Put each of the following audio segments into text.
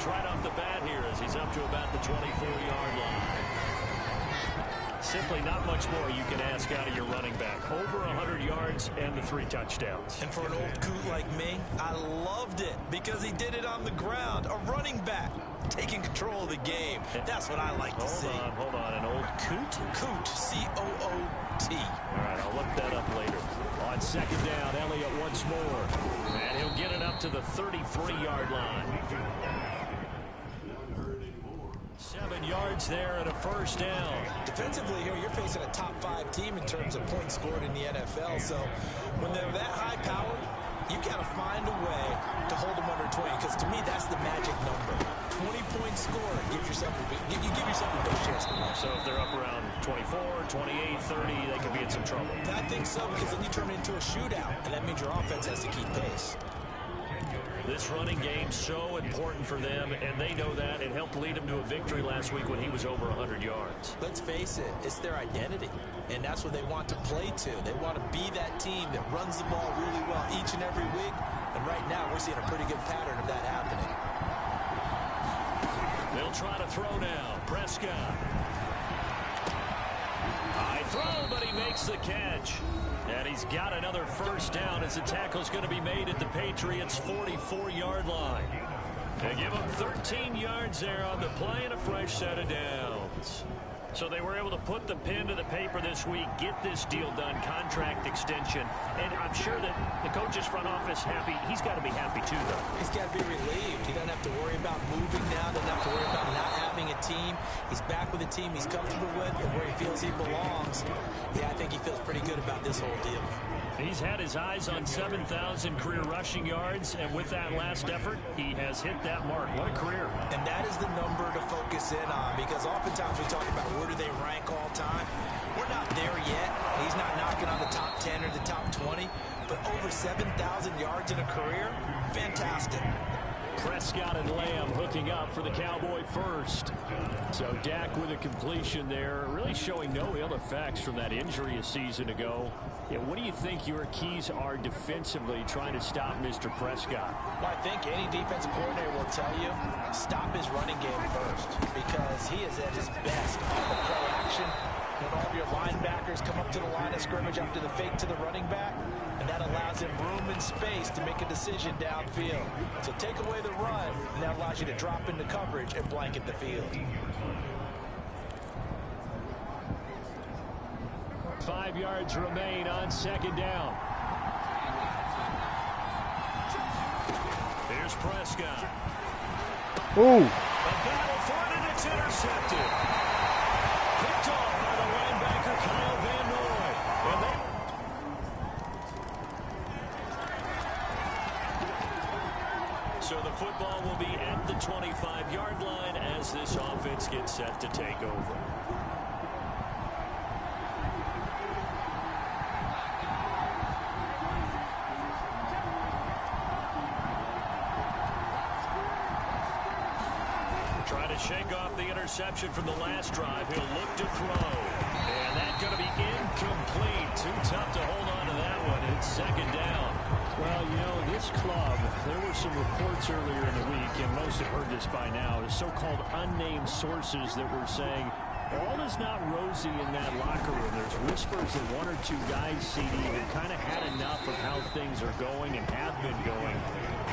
advantage right off the bat here as he's up to about the 24-yard line. Simply not much more you can ask out of your running back. Over 100 yards and the 3 touchdowns. And for an old coot like me, I loved it because he did it on the ground. A running back taking control of the game. That's what I like to see. Hold on. An old coot? Coot, C-O-O-T. All right, I'll look that up later. On second down, Elliott once more. And he'll get it up to the 33-yard line. 7 yards there and a first down. Defensively here, you're facing a top 5 team in terms of points scored in the NFL. So when they're that high powered, you got to find a way to hold them under 20. Because to me, that's the magic number. 20-point score gives yourself you give yourself a big chance to win. So if they're up around 24, 28, 30, they could be in some trouble. I think so, because then you turn it into a shootout, and that means your offense has to keep pace. This running game's so important for them, and they know that. It helped lead them to a victory last week when he was over 100 yards. Let's face it, it's their identity, and that's what they want to play to. They want to be that team that runs the ball really well each and every week, and right now we're seeing a pretty good pattern of that happening. They'll try to throw now. Prescott. High throw, but he makes the catch. And he's got another first down as the tackle's going to be made at the Patriots' 44-yard line. They give him 13 yards there on the play and a fresh set of downs. So they were able to put the pen to the paper this week, get this deal done, contract extension. And I'm sure that the coach's front office happy. He's got to be happy too, though. He's got to be relieved. He doesn't have to worry about moving now. Doesn't have to worry about not having a team. He's back with a team he's comfortable with and where he feels he belongs. Yeah, I think he feels pretty good about this whole deal. He's had his eyes on 7,000 career rushing yards, and with that last effort, he has hit that mark. What a career. And that is the number to focus in on, because oftentimes we talk about where do they rank all time. We're not there yet. He's not knocking on the top 10 or the top 20, but over 7,000 yards in a career, fantastic. Prescott and Lamb hooking up for the Cowboy first. So Dak with a completion there, really showing no ill effects from that injury a season ago. Yeah, what do you think your keys are defensively trying to stop Mr. Prescott? Well, I think any defensive coordinator will tell you, stop his running game first, because he is at his best off of play action. When all of your linebackers come up to the line of scrimmage after the fake to the running back, and that allows him room and space to make a decision downfield. So take away the run, and that allows you to drop into coverage and blanket the field. 5 yards remain on second down. Here's Prescott. Ooh. A battle for it, and it's intercepted. Picked off by the linebacker, Kyle Van Noy. So the football will be at the 25-yard line as this offense gets set to take over. Trying to shake off the interception from the last drive. He'll look to throw. And that's going to be incomplete. Too tough to hold on to that one. It's second down. Well, you know, this club, there were some reports earlier in the week, and most have heard this by now, the so-called unnamed sources that were saying all is not rosy in that locker room. There's whispers that one or two guys, CD, have kind of had enough of how things are going and have been going.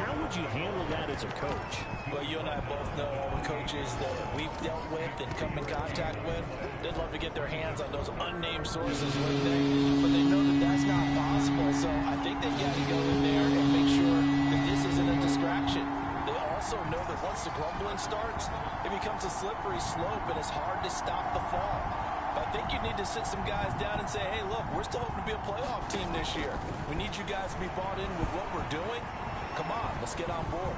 How would you handle that as a coach? Well, you and I both know all the coaches that we've dealt with and come in contact with. They'd love to get their hands on those unnamed sources, wouldn't they? But they know that that's not possible. So I think they got to go in there and make sure that this isn't a distraction. They also know that once the grumbling starts, it becomes a slippery slope, and it's hard to stop the fall. But I think you need to sit some guys down and say, hey, look, we're still hoping to be a playoff team this year. We need you guys to be bought in with what we're doing. Come on, let's get on board.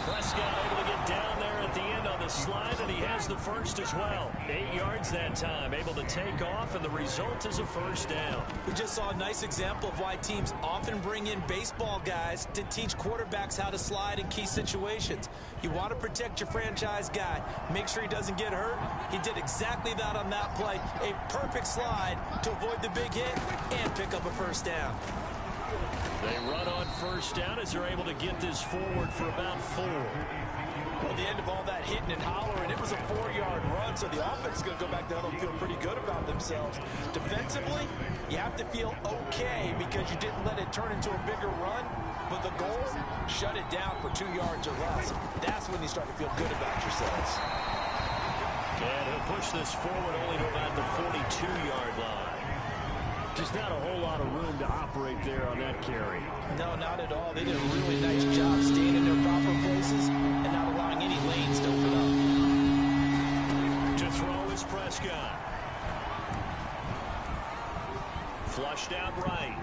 Prescott able to get down there at the end on the slide, and he has the first as well. 8 yards that time, able to take off, and the result is a first down. We just saw a nice example of why teams often bring in baseball guys to teach quarterbacks how to slide in key situations. You want to protect your franchise guy. Make sure he doesn't get hurt. He did exactly that on that play. A perfect slide to avoid the big hit and pick up a first down. They run on first down as they're able to get this forward for about 4. Well, the end of all that hitting and hollering, it was a 4-yard run, so the offense is going to go back to huddle and feel pretty good about themselves. Defensively, you have to feel okay because you didn't let it turn into a bigger run, but the goal, shut it down for 2 yards or less. That's when you start to feel good about yourselves. And he'll push this forward only to about the 42-yard line. Just not a whole lot of room to operate there on that carry. No, not at all. They did a really nice job staying in their proper places and not allowing any lanes to open up. To throw is Prescott. Flushed out right.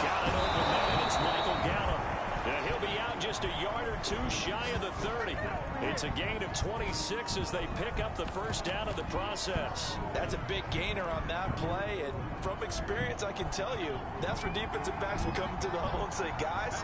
Got it open there, and it's Michael Gallup. And he'll be out just a yard or two shy of the 30. It's a gain of 26 as they pick up the first down of the process. That's a big gainer on that play, and from experience, I can tell you, that's where defensive backs will come into the huddle and say, guys,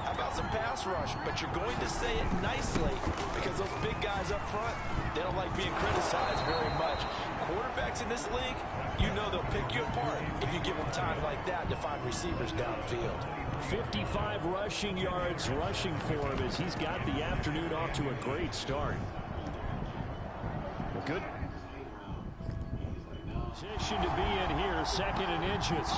how about some pass rush? But you're going to say it nicely because those big guys up front, they don't like being criticized very much. Quarterbacks in this league, you know they'll pick you apart if you give them time like that to find receivers downfield. 55 rushing yards rushing for him as he's got the afternoon off to a great start. Good position to be in here, 2nd and inches.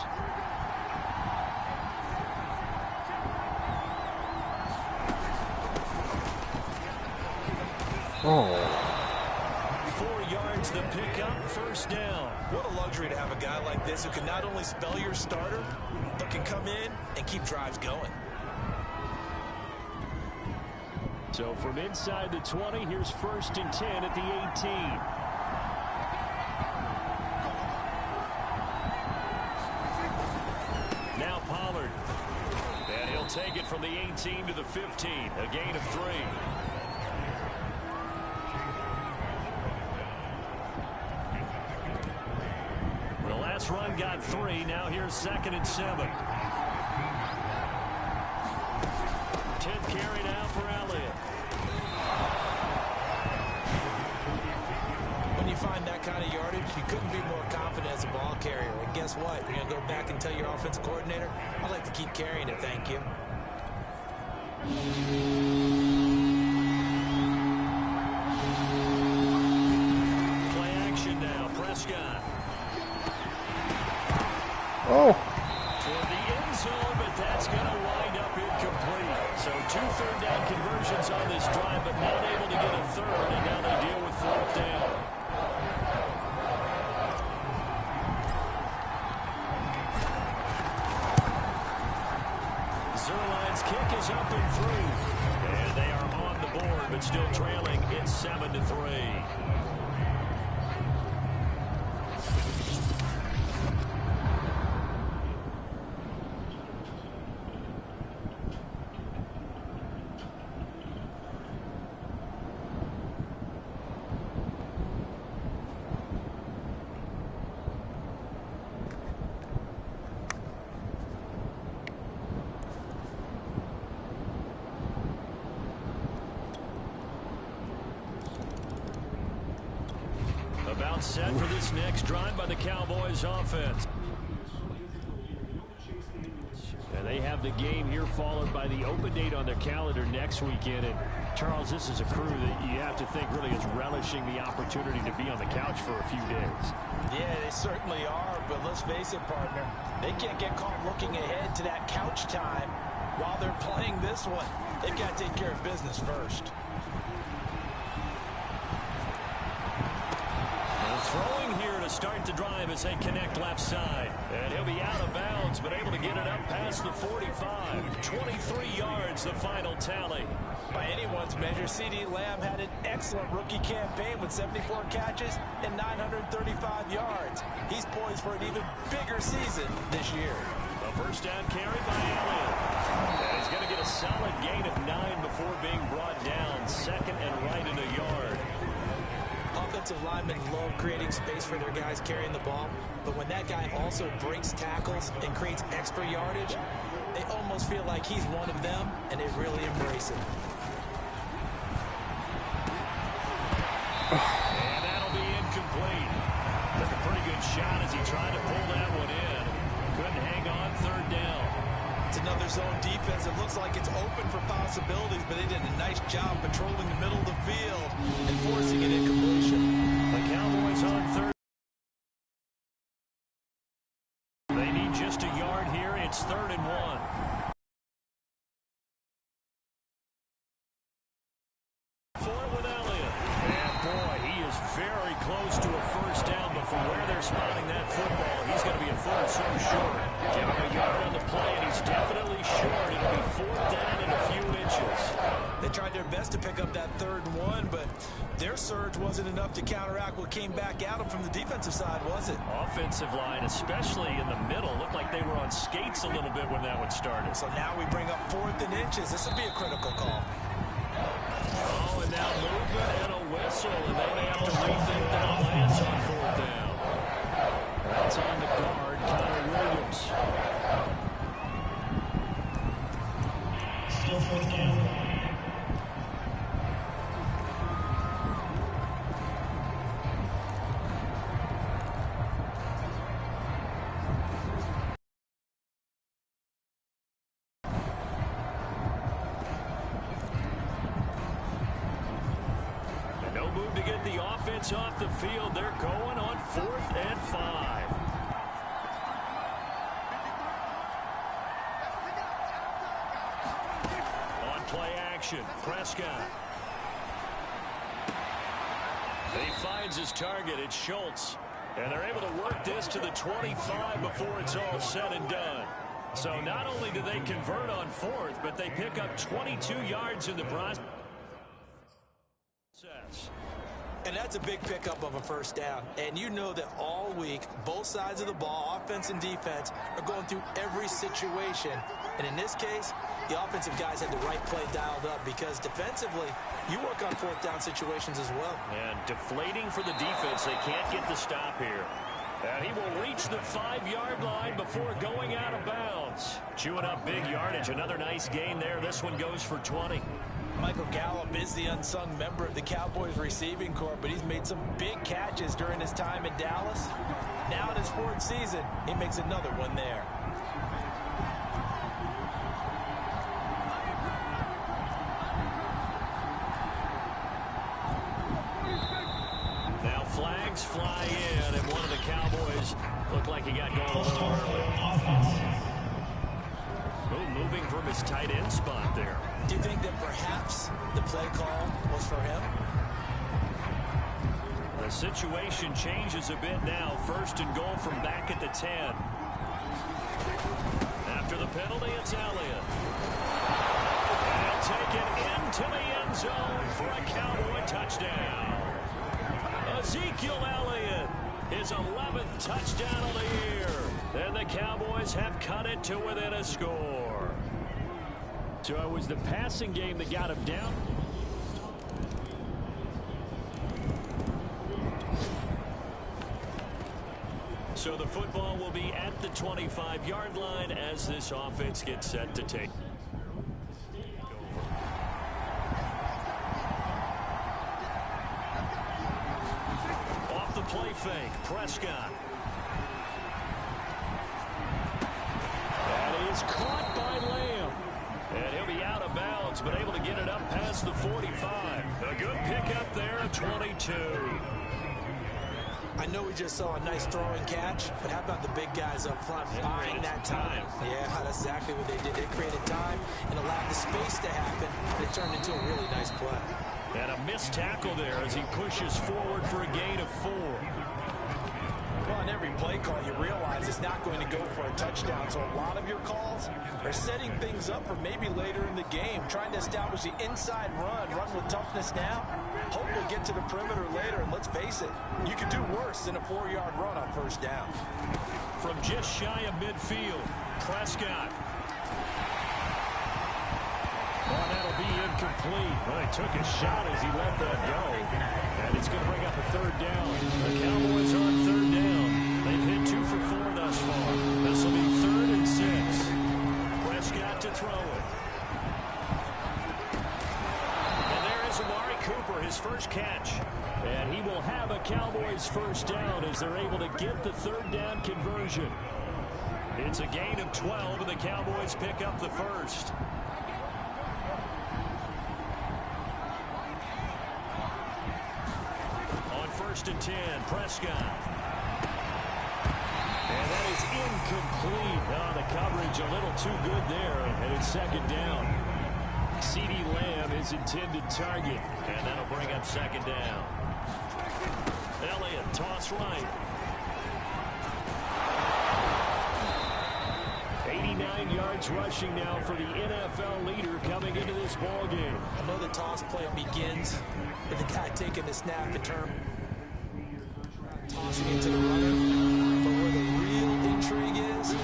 Oh. 4 yards the pickup, first down. What a luxury to have a guy like this who can not only spell your starter, but can come in and keep drives going. So from inside the 20, here's 1st and 10 at the 18. Now Pollard. And he'll take it from the 18 to the 15, a gain of 3. The last run got 3. Now here's 2nd and 7. 10th carry now for Elliott. When you find that kind of yardage, you couldn't be more confident as a ball carrier. And guess what? You're going to go back and tell your offensive coordinator, I'd like to keep carrying it, thank you. Play action now, Prescott. Oh. Toward the end zone, but that's going to wind up incomplete. So 2 third-down conversions on this drive, but not able to get a third, and now they deal with 4th down. Zerline's kick is up and through. And they are on the board, but still trailing. It's 7-3. About set for this next drive by the Cowboys offense. And they have the game here followed by the open date on their calendar next weekend. And Charles, this is a crew that you have to think really is relishing the opportunity to be on the couch for a few days. Yeah, they certainly are, but let's face it, partner. They can't get caught looking ahead to that couch time while they're playing this one. They've got to take care of business first. Throwing here to start the drive as they connect left side. And he'll be out of bounds, but able to get it up past the 45. 23 yards, the final tally. By anyone's measure, C.D. Lamb had an excellent rookie campaign with 74 catches and 935 yards. He's poised for an even bigger season this year. A first down carry by Elliott. And he's going to get a solid gain of 9 before being brought down. 2nd and right in a yard. Offensive linemen love creating space for their guys carrying the ball, but when that guy also breaks tackles and creates extra yardage, they almost feel like he's one of them, and they really embrace it. And that'll be incomplete. Took a pretty good shot as he tried to pull that one in. Couldn't hang on 3rd down. It's another zone defense. It looks like it's open for possibilities, but they did a nice job patrolling the middle of the field and forcing an incompletion. The Cowboys on third. They need just a yard here. It's 3rd and 1. With Elliott. And boy, he is very close to a first down, but from where they're spotting that football, he's going to be a foot or so short. Give him a yard on the play, and he's definitely short. It'll be 4th down in a few inches. They tried their best to pick up that 3rd and 1, but their surge wasn't enough to counteract what came back at them from the defensive side, was it? Offensive line, especially in the middle, looked like they were on skates a little bit when that one started. So now we bring up 4th and inches. This would be a critical call. Oh, and now movement and a whistle, and they may have to rethink their plans on 4th down. That's on the guard, Connor Williams. Still 4th down. Move to get the offense off the field. They're going on 4th and 5. On play action, Prescott. He finds his target. It's Schultz. And they're able to work this to the 25 before it's all said and done. So not only do they convert on 4th, but they pick up 22 yards in the process. And that's a big pickup of a first down. And you know that all week, both sides of the ball, offense and defense, are going through every situation. And in this case, the offensive guys had the right play dialed up because defensively, you work on 4th down situations as well. And deflating for the defense. They can't get the stop here. And he will reach the 5-yard line before going out of bounds. Chewing up big yardage. Another nice gain there. This one goes for 20. Michael Gallup is the unsung member of the Cowboys receiving corps, but he's made some big catches during his time in Dallas. Now in his 4th season, he makes another one there. Now flags fly in, and one of the Cowboys looked like he got going a little early. Moving from his tight end spot there. Do you think that perhaps the play call was for him? The situation changes a bit now. 1st and goal from back at the 10. After the penalty, it's Elliott. They'll take it into the end zone for a Cowboy touchdown. Ezekiel Elliott, his 11th touchdown of the year. And the Cowboys have cut it to within a score. So it was the passing game that got him down. So the football will be at the 25-yard line as this offense gets set to take. Off the play fake, Prescott. That is caught by Lamb. And he'll be out of bounds, but able to get it up past the 45. A good pickup there at 22. I know we just saw a nice throwing catch, but how about the big guys up front buying that time? Yeah, that's exactly what they did. They created time and allowed the space to happen, and it turned into a really nice play. And a missed tackle there as he pushes forward for a gain of 4. Well, on every play call, you realize it's not going to go for a touchdown. So a lot of your calls are setting things up for maybe later in the game, trying to establish the inside run with toughness now. Hopefully get to the perimeter later, and let's face it, you could do worse than a 4-yard run on 1st down. From just shy of midfield, Prescott. Oh, that'll be incomplete. Well, he took a shot as he let that go. And it's going to bring up a 3rd down. The Cowboys on 3rd down. They've hit 2 for 4 thus far. This will be 3rd and 6. Prescott to throw it. And there is Amari Cooper, his first catch. And he will have a Cowboys first down as they're able to get the 3rd down conversion. It's a gain of 12, and the Cowboys pick up the first. On 1st and 10, Prescott. And that is incomplete. Oh, the coverage a little too good there, and it's 2nd down. CeeDee Lamb is intended target, and that'll bring up 2nd down. Elliott, toss right. 89 yards rushing now for the NFL leader coming into this ball game. I know the toss play begins with the guy taking the snap and turn, tossing into the runner. But where the real intrigue is,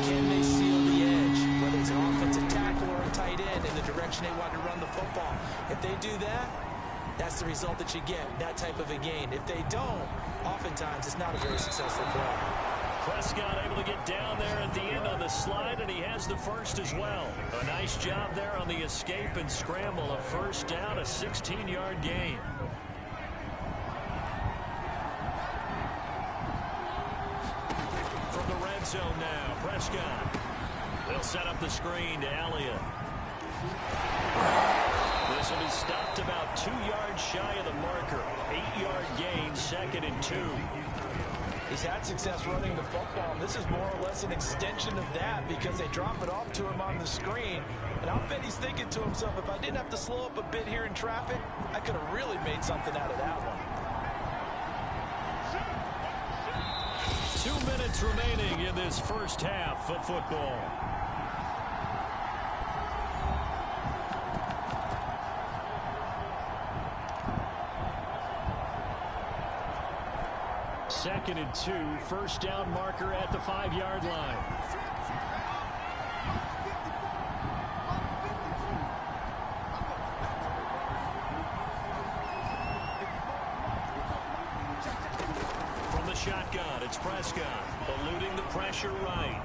can they seal the edge? Whether it's an offensive tackle or a tight end in the direction they want to run the football. If they do that, that's the result that you get, that type of a gain. If they don't, oftentimes it's not a very successful play. Prescott able to get down there at the end on the slide, and he has the first as well. A nice job there on the escape and scramble. A 1st down, a 16-yard gain. From the red zone now, Prescott. They'll set up the screen to Elliott. This will be stopped about 2 yards shy of the marker. 8-yard gain, 2nd and 2. He's had success running the football, and this is more or less an extension of that because they drop it off to him on the screen. And I'll bet he's thinking to himself, if I didn't have to slow up a bit here in traffic, I could have really made something out of that one. 2 minutes remaining in this first half of football. Second and 2, 1st down marker at the 5-yard line. From the shotgun, it's Prescott, eluding the pressure right.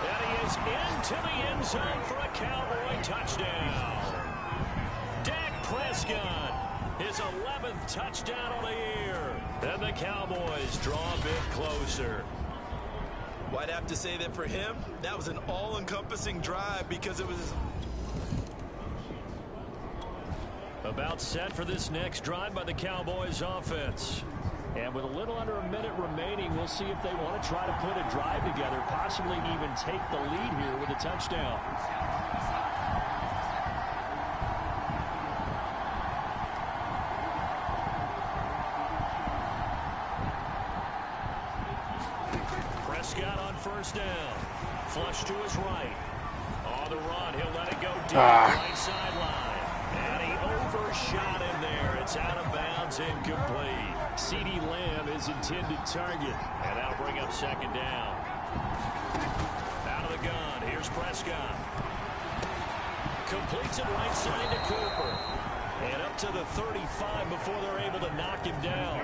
And he is into the end zone for a Cowboy touchdown. Dak Prescott, his 11th touchdown on the year. And the Cowboys draw a bit closer. Well, I'd have to say that for him, that was an all-encompassing drive because it was... About set for this next drive by the Cowboys offense. And with a little under a minute remaining, we'll see if they want to try to put a drive together, possibly even take the lead here with a touchdown. Prescott on 1st down. Flush to his right. On the run, he'll let it go deep. Right sideline. And he overshot him there. It's out of bounds, incomplete. CeeDee Lamb is intended target. And that'll bring up 2nd down. Out of the gun, here's Prescott. Completes it right side to Cooper. And up to the 35 before they're able to knock him down.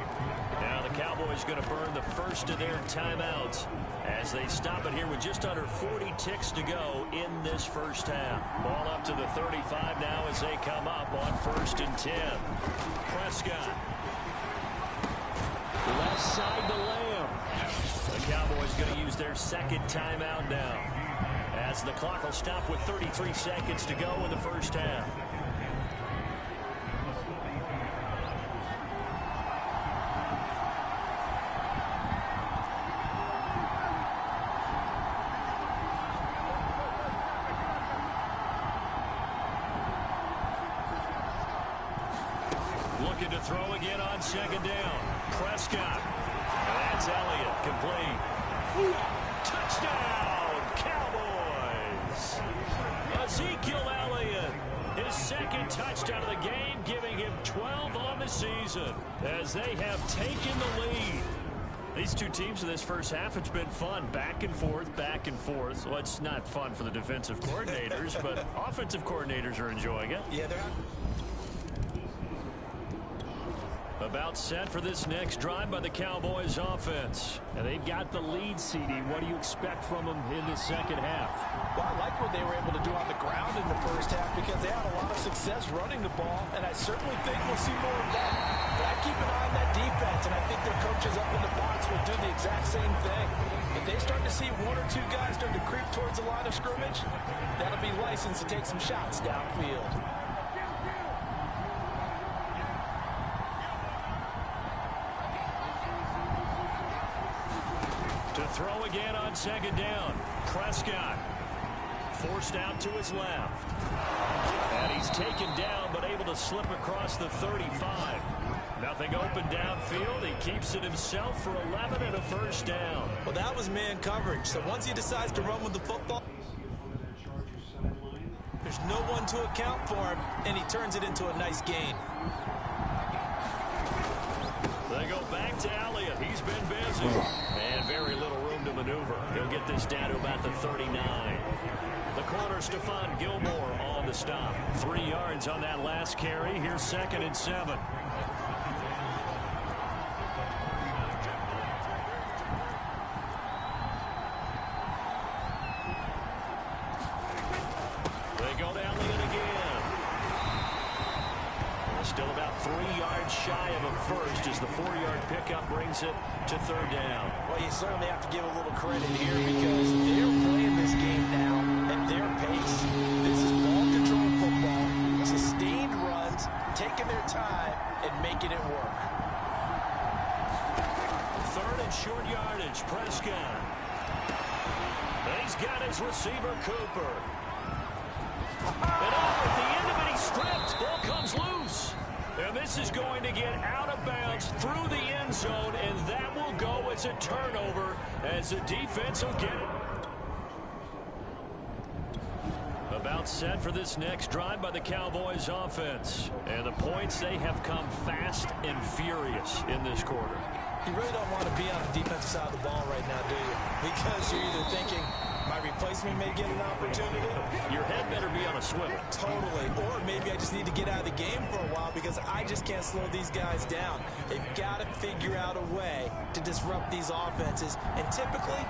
Now the Cowboys going to burn the first of their timeouts as they stop it here with just under 40 ticks to go in this first half. Ball up to the 35 now as they come up on 1st and 10. Prescott. Left side to Lamb. The Cowboys going to use their 2nd timeout now as the clock will stop with 33 seconds to go in the first half. Looking to throw again on 2nd down. Prescott. And that's Elliott, complete. Touchdown, Cowboys! Ezekiel Elliott, his 2nd touchdown of the game, giving him 12 on the season as they have taken the lead. These two teams in this first half, it's been fun. Back and forth, back and forth. Well, it's not fun for the defensive coordinators, but offensive coordinators are enjoying it. Yeah, they're... About set for this next drive by the Cowboys offense. And they've got the lead, CeeDee. What do you expect from them in the second half? Well, I like what they were able to do on the ground in the first half because they had a lot of success running the ball, and I certainly think we'll see more of that. But I keep an eye on that defense, and I think their coaches up in the box will do the exact same thing. If they start to see one or two guys start to creep towards the line of scrimmage, that'll be license to take some shots downfield. To throw again on second down. Prescott forced out to his left. And he's taken down, but able to slip across the 35. Nothing open downfield. He keeps it himself for 11 and a first down. Well, that was man coverage. So once he decides to run with the football, there's no one to account for him, and he turns it into a nice gain. They go back to Elliott. He's been busy. And very little room to maneuver. He'll get this down to about the 39. The corner, Stephon Gilmore, on the stop. 3 yards on that last carry. Here's 2nd and 7. They go to Elliott again. Still about 3 yards shy of a first as the 4-yard pickup brings it to 3rd down. Well, you certainly have to give a little credit here because they're playing this game now at their pace. This is ball control football, sustained runs, taking their time and making it work. 3rd and short yardage, Prescott. He's got his receiver, Cooper. And at the end of it, he's stripped. Ball comes loose. And this is going to get out of bounds through the end zone, and that will go as a turnover as the defense will get it. About set for this next drive by the Cowboys offense. And the points, they have come fast and furious in this quarter. You really don't want to be on the defensive side of the ball right now, do you? Because you're either thinking, my replacement may get an opportunity. Your head better be on a swivel. Totally. Or maybe I just need to get out of the game for a while because I just can't slow these guys down. They've got to figure out a way to disrupt these offenses. And typically,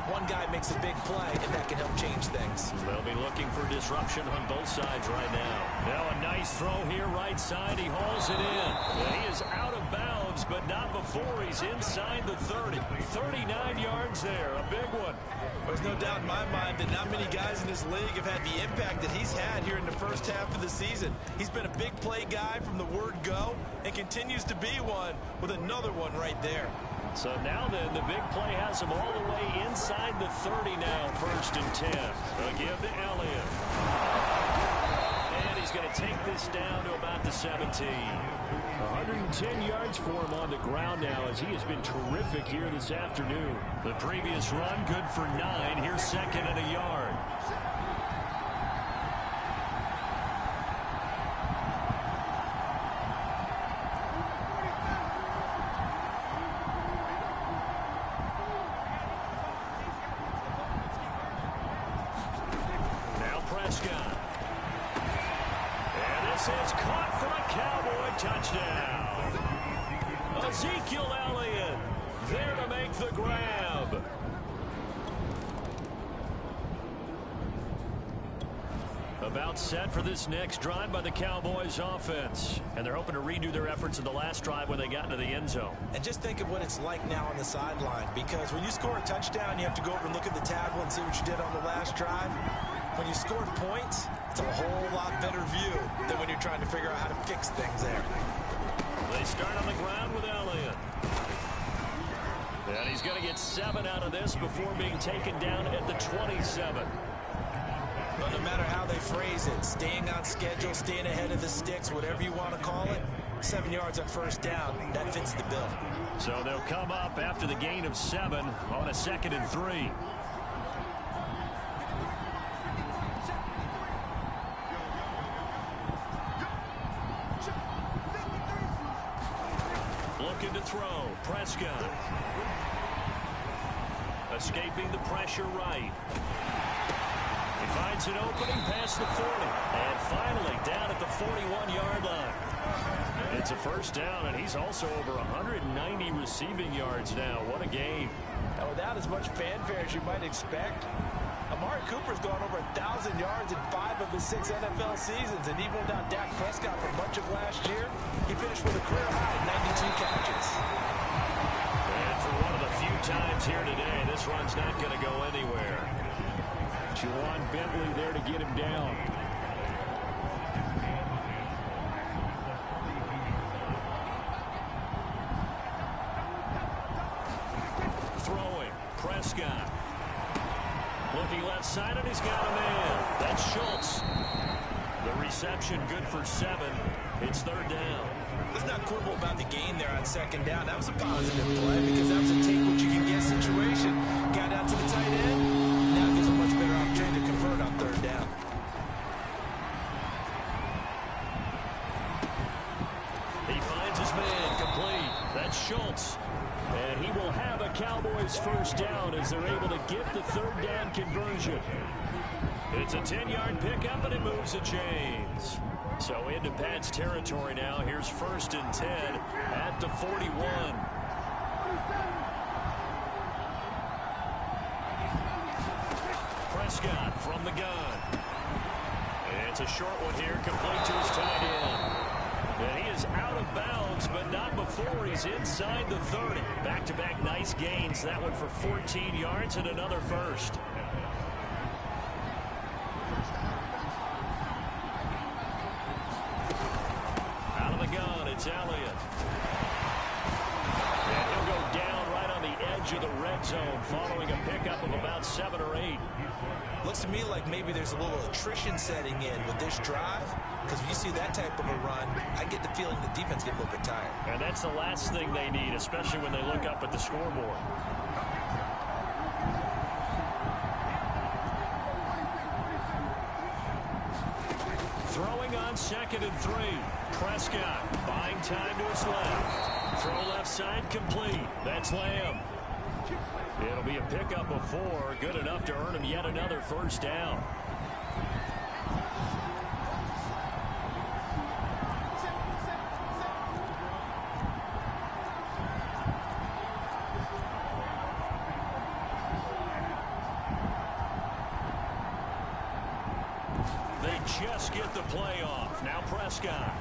one guy makes a big play, and that can help change things. They'll be looking for disruption on both sides right now. Now a nice throw here right side. He hauls it in. He is out of bounds, but not before he's inside the 30. 39 yards there. A big one. There's no doubt in my mind that not many guys in this league have had the impact that he's had here in the first half of the season. He's been a big play guy from the word go and continues to be one with another one right there. So now then, the big play has him all the way inside the 30 now, 1st and 10. They'll give to Elliott. And he's going to take this down to about the 17. 110 yards for him on the ground now as he has been terrific here this afternoon. The previous run, good for 9. Here's 2nd and a yard. Is caught for a Cowboy touchdown. Ezekiel Elliott there to make the grab. About set for this next drive by the Cowboys offense. And they're hoping to redo their efforts in the last drive when they got into the end zone. And just think of what it's like now on the sideline, because when you score a touchdown, you have to go over and look at the tablet and see what you did on the last drive. When you scored points, it's a whole lot better view than when you're trying to figure out how to fix things there. They start on the ground with Elliott. And he's going to get 7 out of this before being taken down at the 27. Well, no matter how they phrase it, staying on schedule, staying ahead of the sticks, whatever you want to call it, 7 yards on 1st down, that fits the bill. So they'll come up after the gain of 7 on a 2nd and 3. Looking to throw. Prescott. Escaping the pressure right. He finds an opening past the 40. And finally down at the 41-yard line. It's a 1st down, and he's also over 190 receiving yards now. What a game. Now, without as much fanfare as you might expect, Amari Cooper's gone over 1,000 yards in 5 of his 6 NFL seasons, and even without Dak Prescott for much of last year, he finished with a career high 92 catches. And for one of the few times here today. This run's not going to go anywhere. Juwan Bentley there to get him down. Throwing. Prescott. Looking left side, and he's got a man. That's Schultz. The reception good for 7. It's 3rd down. Let's not quibble about the gain there on 2nd down. That was a positive play because that was a take what you can get situation. Got out to the tight end. Now gives a much better opportunity to convert on 3rd down. He finds his man complete. That's Schultz. And he will have a Cowboys 1st down as they're able to get the 3rd down conversion. It's a 10-yard pickup, and it moves the chains. So into Pat's territory now. Here's 1st and 10 at the 41. Prescott from the gun. And it's a short one here, complete to his tight end. And he is out of bounds, but not before he's inside the 30. Back-to-back nice gains. That one for 14 yards and another 1st. Out of the gun, it's Elliott. And he'll go down right on the edge of the red zone following a pickup of about 7 or 8. Looks to me like maybe there's a little attrition setting in with this drive, because when you see that type of a run, I get the feeling the defense get a little bit tired. And that's the last thing they need, especially when they look up at the scoreboard. Throwing on 2nd and 3. Prescott buying time to his left. Throw left side complete. That's Lamb. It'll be a pickup of 4. Good enough to earn him yet another 1st down. They just get the play off. Now Prescott.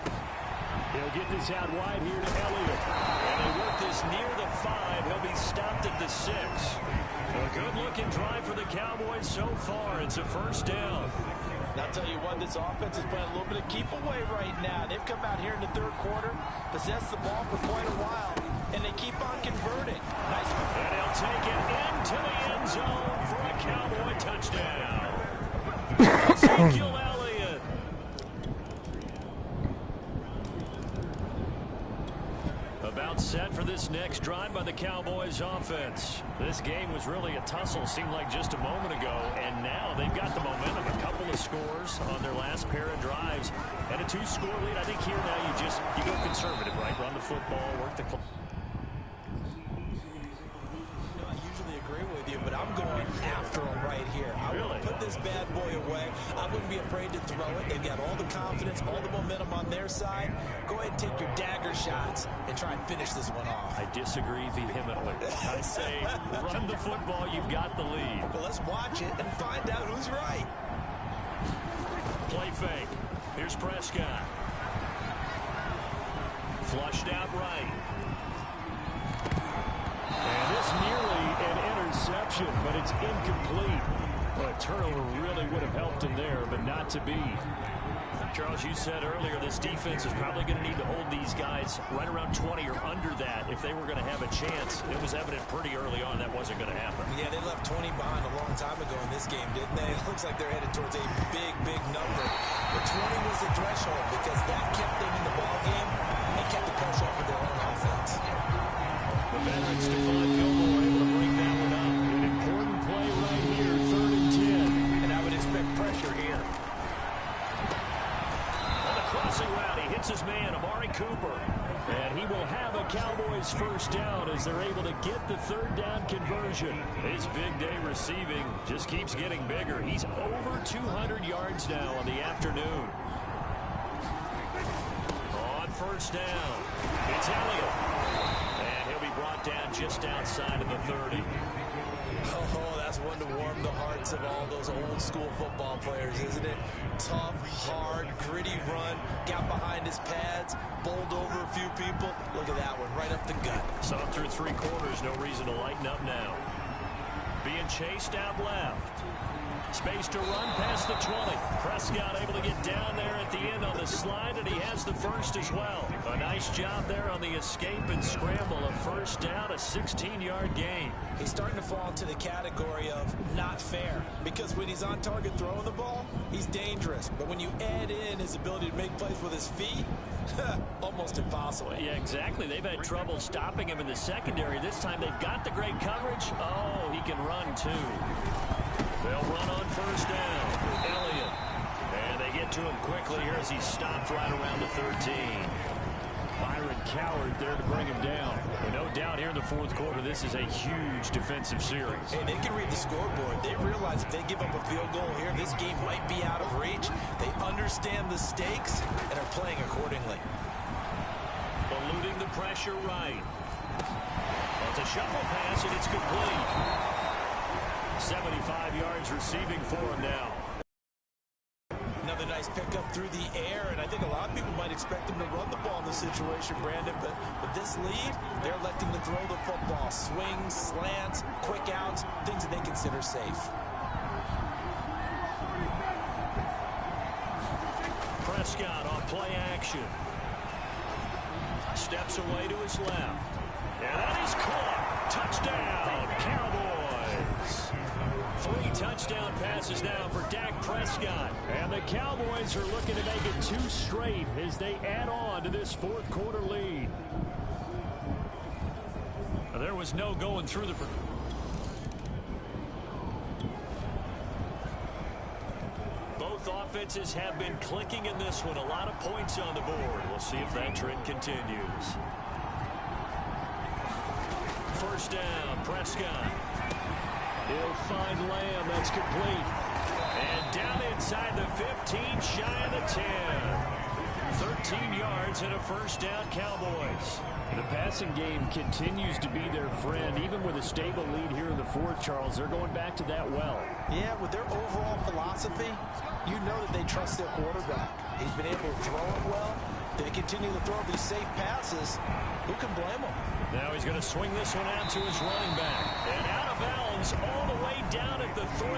He'll get this out wide here to Elliott. And they work this near the 5. He'll be stopped at the 6. A good-looking drive for the Cowboys so far. It's a 1st down. And I'll tell you what, this offense is playing a little bit of keep away right now. They've come out here in the 3rd quarter, possessed the ball for quite a while, and they keep on converting. Nice. And he'll take it into the end zone for a Cowboy touchdown. Ezekiel Elliott. About set for this next drive by the Cowboys offense. This game was really a tussle, seemed like just a moment ago, and now they've got the momentum. A couple of scores on their last pair of drives and a 2-score lead. I think here now you go conservative, right? Run the football, work the clock. I usually agree with you, but I'm going after him right here. I want to put this bad boy away. I wouldn't be afraid to throw it. They've got all the confidence, all the momentum on their side. Go ahead and take your dagger shots and try and finish this one off. I disagree vehemently. I say run the football. You've got the lead. Well, let's watch it and find out who's right. Play fake. Here's Prescott. Flushed out right. And this nearly an interception, but it's incomplete. Well, a turnover really would have helped him there, but not to be. Charles, you said earlier this defense is probably going to need to hold these guys right around 20 or under that if they were going to have a chance. It was evident pretty early on that wasn't going to happen. Yeah, they left 20 behind a long time ago in this game, didn't they? It looks like they're headed towards a big, big number. But 20 was the threshold because that kept them in the ball game and kept the pressure off of their own offense. The veterans, Stephon Gilmore, able to break that one up. An important play right here, 3rd and 10. And I would expect pressure here. Crossing route, he hits his man, Amari Cooper. And he will have a Cowboys 1st down as they're able to get the 3rd down conversion. His big day receiving just keeps getting bigger. He's over 200 yards now on the afternoon. On 1st down, it's Elliott. And he'll be brought down just outside of the 30. Oh, that's one to warm the hearts of all those old school football players, isn't it? Tough, hard, gritty run, got behind his pads, bowled over a few people. Look at that one, right up the gut. So through 3 quarters, no reason to lighten up now. Being chased out left. Space to run past the 20. Prescott able to get down there at the end on the slide, and he has the first as well. A nice job there on the escape and scramble. A first down, a 16-yard gain. He's starting to fall into the category of not fair, because when he's on target throwing the ball, he's dangerous. But when you add in his ability to make plays with his feet, almost impossible. Yeah, exactly. They've had trouble stopping him in the secondary. This time they've got the great coverage. Oh, he can run too. They'll run on first down. Elliott. And they get to him quickly here as he stopped right around the 13. Byron Coward there to bring him down. But no doubt here in the fourth quarter, this is a huge defensive series. Hey, they can read the scoreboard. They realize if they give up a field goal here, this game might be out of reach. They understand the stakes and are playing accordingly. Eluding the pressure right. It's a shuffle pass, and it's complete. 75 yards receiving for him now. Another nice pickup through the air, and I think a lot of people might expect him to run the ball in this situation, Brandon, but with this lead, they're electing to throw the football. Swings, slants, quick outs, things that they consider safe. Prescott on play action. Steps away to his left. And that is caught. Touchdown, Cowboys. 3 touchdown passes now for Dak Prescott. And the Cowboys are looking to make it 2 straight as they add on to this fourth quarter lead. There was no going through the... Both offenses have been clicking in this one. A lot of points on the board. We'll see if that trend continues. First down, Prescott. He'll find Lamb. That's complete. And down inside the 15, shy of the 10. 13 yards and a first down, Cowboys. The passing game continues to be their friend. Even with a stable lead here in the fourth, Charles, they're going back to that well. Yeah, with their overall philosophy, you know that they trust their quarterback. He's been able to throw it well. They continue to throw these safe passes. Who can blame them? Now he's going to swing this one out to his running back. And out of bounds all the way down at the 3.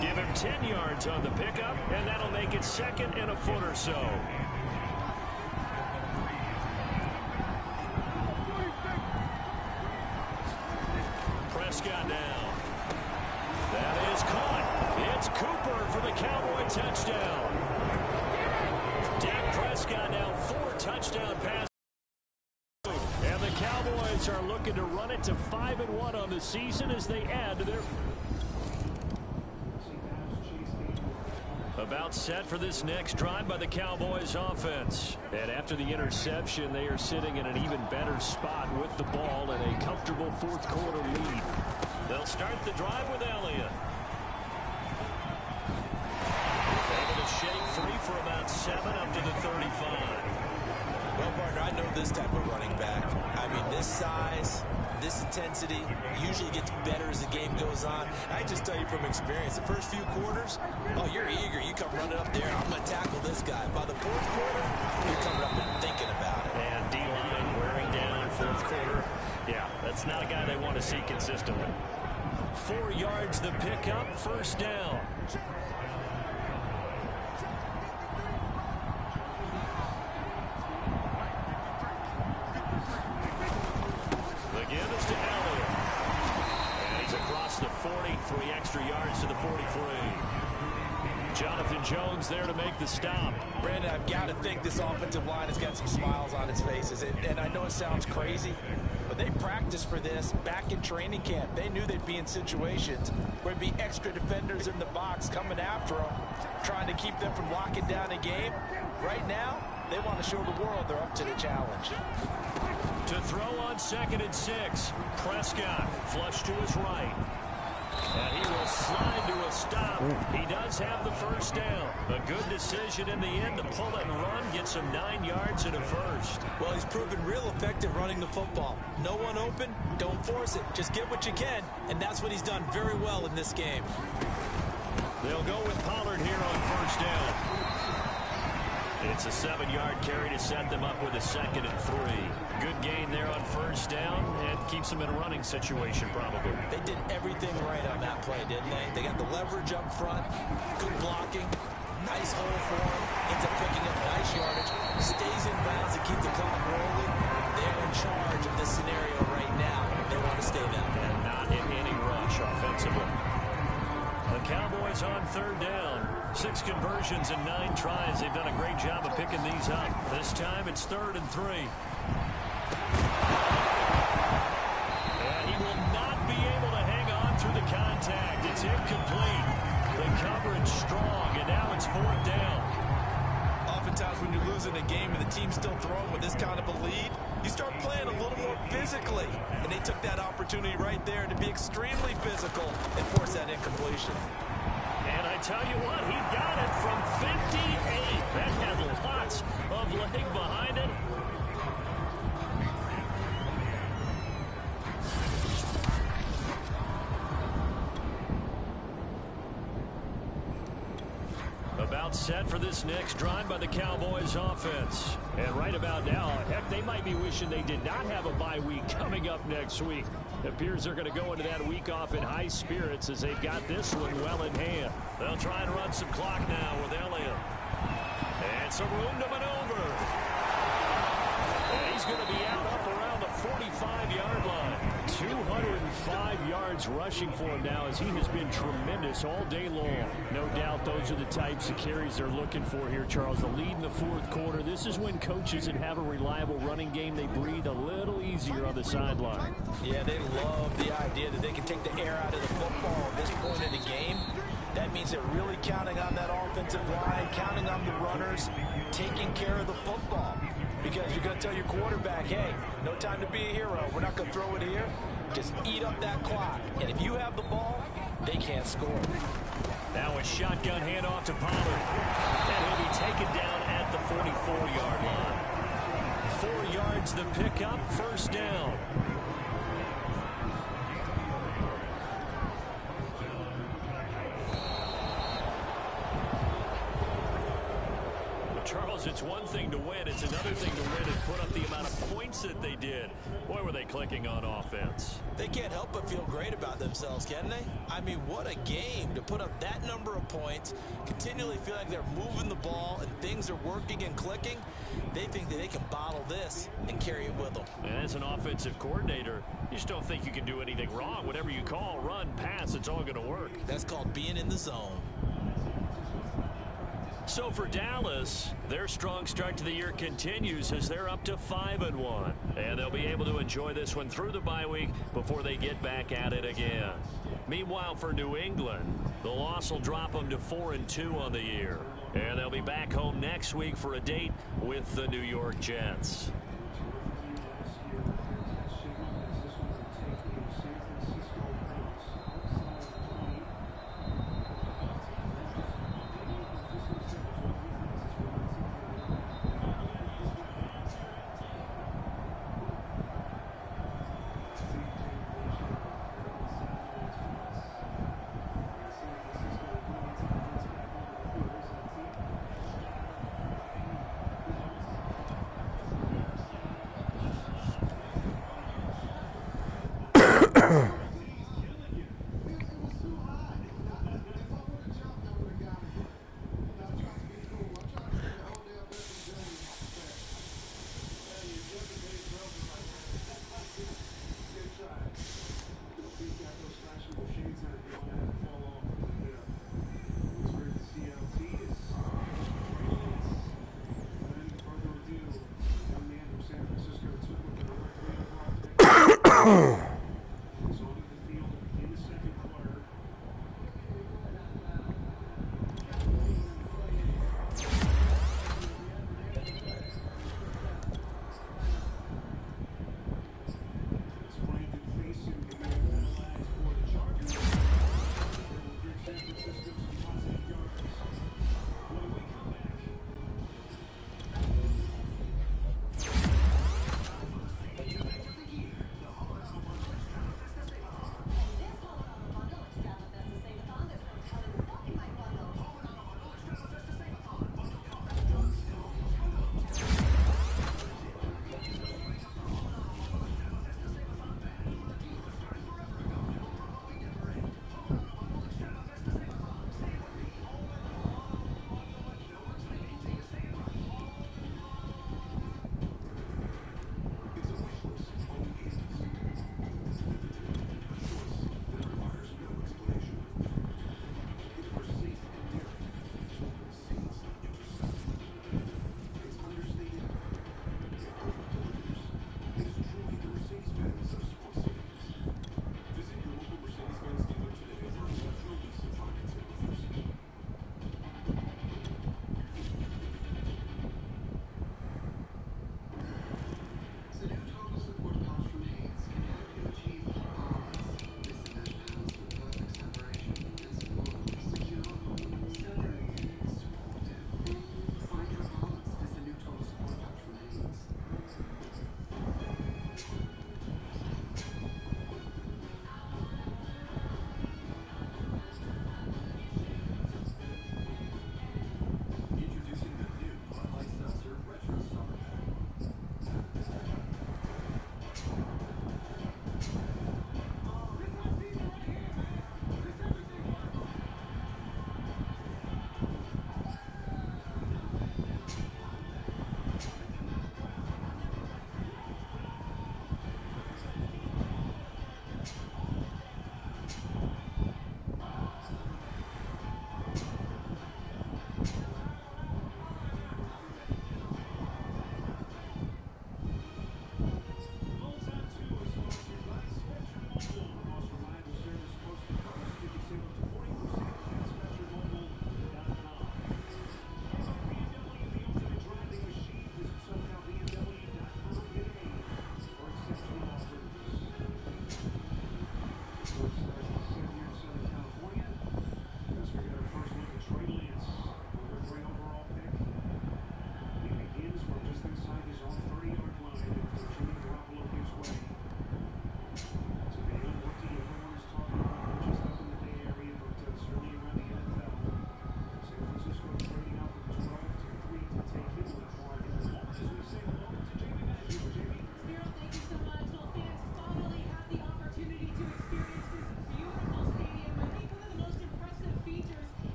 Give him 10 yards on the pickup, and that'll make it second and a foot or so. Prescott down. That is caught. It's Cooper for the Cowboy touchdown. Dak Prescott now 4 touchdown passes. And the Cowboys are looking to run it to 5-1 on the season as they add to their... About set for this next drive by the Cowboys offense. And after the interception, they are sitting in an even better spot with the ball and a comfortable fourth quarter lead. They'll start the drive with Elliott. Able to shake free for about 7 up to the 35. Well, partner, I know this type of running back. I mean, this size, this intensity usually gets better as the game goes on. I just tell you from experience, the first few quarters, oh, you're eager. You come running up there. I'm going to tackle this guy. By the fourth quarter, you're coming up and thinking about it. And D-line wearing down fourth quarter. Yeah, that's not a guy they want to see consistently. 4 yards the pickup, first down. The give is to Elliott. And he's across the 40, 3 extra yards to the 43. Jonathan Jones there to make the stop. Brandon, I've got to think this offensive line has got some smiles on its faces. And I know it sounds crazy, but they practiced for this back in training camp. They knew they'd be in situations where there'd be extra defenders in the box coming after them, trying to keep them from locking down a game. Right now, they want to show the world they're up to the challenge. To throw on 2nd and 6. Prescott flush to his right. And he will slide to a stop. He does have the first down. A good decision in the end to pull it and run, get some 9 yards and a first. Well, he's proven real effective running the football. No one open, don't force it. Just get what you can, and that's what he's done very well in this game. They'll go with Pollard here on first down. It's a 7-yard carry to set them up with a 2nd and 3. Good gain there on first down and keeps them in a running situation probably. They did everything right on that play, didn't they? They got the leverage up front, good blocking, nice hole for him, ends up picking up nice yardage, stays in bounds to keep the clock rolling. They're in charge of this scenario right now. They want to stay that way. And not in any rush offensively. The Cowboys on third down. 6 conversions and 9 tries. They've done a great job of picking these up. This time it's 3rd and 3. And he will not be able to hang on through the contact. It's incomplete. The coverage strong, and now it's 4th down. Oftentimes when you're losing a game and the team's still throwing with this kind of a lead, you start playing a little more physically. And they took that opportunity right there to be extremely physical and force that incompletion. And I tell you what, he got it from 58. That had lots of leg behind it. About set for this next drive by the Cowboys offense. And right about now, heck, they might be wishing they did not have a bye week coming up next week. It appears they're going to go into that week off in high spirits as they've got this one well in hand. They'll try and run some clock now with Elliott. And some room to maneuver. And he's going to be out up around the 45-yard line. 205 yards rushing for him now as he has been tremendous all day long. No doubt those are the types of carries they're looking for here, Charles. The lead in the 4th quarter. This is when coaches that have a reliable running game, they breathe a little easier on the sideline. Yeah, they love the idea that they can take the air out of the football at this point in the game. That means they're really counting on that offensive line, counting on the runners, taking care of the football. Because you're going to tell your quarterback, hey, no time to be a hero. We're not going to throw it here. Just eat up that clock. And if you have the ball, they can't score. Now a shotgun handoff to Pollard. And he'll be taken down at the 44-yard line. 4 yards the pickup, first down. Charles, it's one thing to win. It's another thing to win and put up the amount of points that they did. Boy, were they clicking on offense. They can't help but feel great about themselves, can they? I mean, what a game to put up that number of points, continually feel like they're moving the ball and things are working and clicking. They think that they can bottle this and carry it with them. And as an offensive coordinator, you just don't think you can do anything wrong. Whatever you call, run, pass, it's all going to work. That's called being in the zone. So for Dallas, their strong start to the year continues as they're up to 5-1. And they'll be able to enjoy this one through the bye week before they get back at it again. Meanwhile, for New England, the loss will drop them to 4-2 on the year. And they'll be back home next week for a date with the New York Jets.